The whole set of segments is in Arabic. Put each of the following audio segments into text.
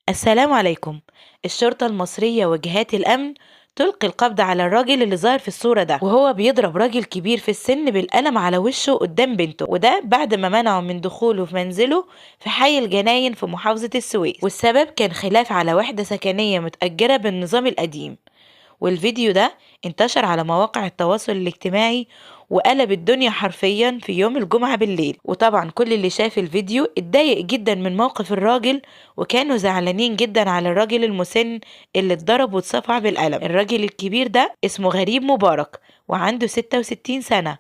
السلام عليكم. الشرطة المصرية وجهات الأمن تلقي القبض على الراجل اللي ظاهر في الصورة ده وهو بيضرب راجل كبير في السن بالقلم على وشه قدام بنته، وده بعد ما منعه من دخوله في منزله في حي الجناين في محافظة السويس، والسبب كان خلاف على وحدة سكنية متأجرة بالنظام القديم. والفيديو ده انتشر على مواقع التواصل الاجتماعي وقلب الدنيا حرفيا في يوم الجمعة بالليل. وطبعا كل اللي شاف الفيديو اتضايق جدا من موقف الراجل، وكانوا زعلانين جدا على الراجل المسن اللي اتضرب واتصفع بالقلم. الراجل الكبير ده اسمه غريب مبارك وعنده 66 سنة،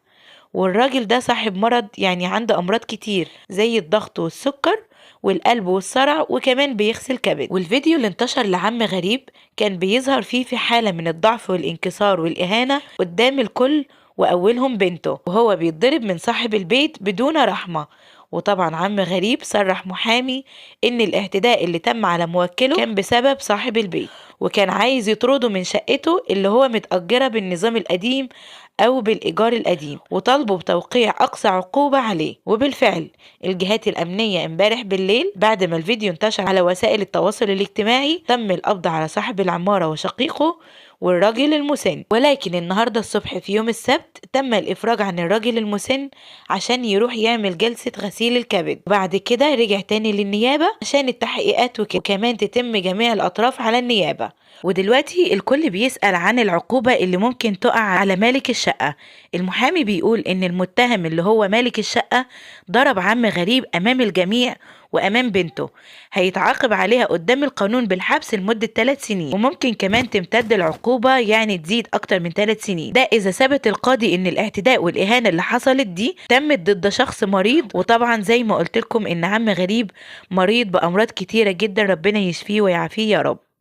والراجل ده صاحب مرض، يعني عنده أمراض كتير زي الضغط والسكر والقلب والصرع، وكمان بيغسل كبد. والفيديو اللي انتشر لعم غريب كان بيظهر فيه في حالة من الضعف والانكسار والإهانة قدام الكل، وأولهم بنته، وهو بيتضرب من صاحب البيت بدون رحمة. وطبعا عم غريب صرح محامي إن الاعتداء اللي تم على موكله كان بسبب صاحب البيت، وكان عايز يطرده من شقته اللي هو متأجرة بالنظام القديم أو بالإيجار القديم، وطالبوا بتوقيع أقصى عقوبة عليه. وبالفعل الجهات الأمنية امبارح بالليل بعد ما الفيديو انتشر على وسائل التواصل الاجتماعي تم القبض على صاحب العمارة وشقيقه والراجل المسن. ولكن النهاردة الصبح في يوم السبت تم الإفراج عن الراجل المسن عشان يروح يعمل جلسة غسيل الكبد، وبعد كده رجع تاني للنيابة عشان التحقيقات وكمان تتم جميع الأطراف على النيابة. ودلوقتي الكل بيسأل عن العقوبة اللي ممكن تقع على مالك الشقة. المحامي بيقول إن المتهم اللي هو مالك الشقة ضرب عم غريب أمام الجميع وأمام بنته، هيتعاقب عليها قدام القانون بالحبس لمدة 3 سنين، وممكن كمان تمتد العقوبة يعني تزيد أكتر من 3 سنين، ده إذا ثبت القاضي إن الاعتداء والإهانة اللي حصلت دي تمت ضد شخص مريض. وطبعا زي ما قلت لكم إن عم غريب مريض بأمراض كتيرة جدا، ربنا يشفيه ويعافيه يا رب.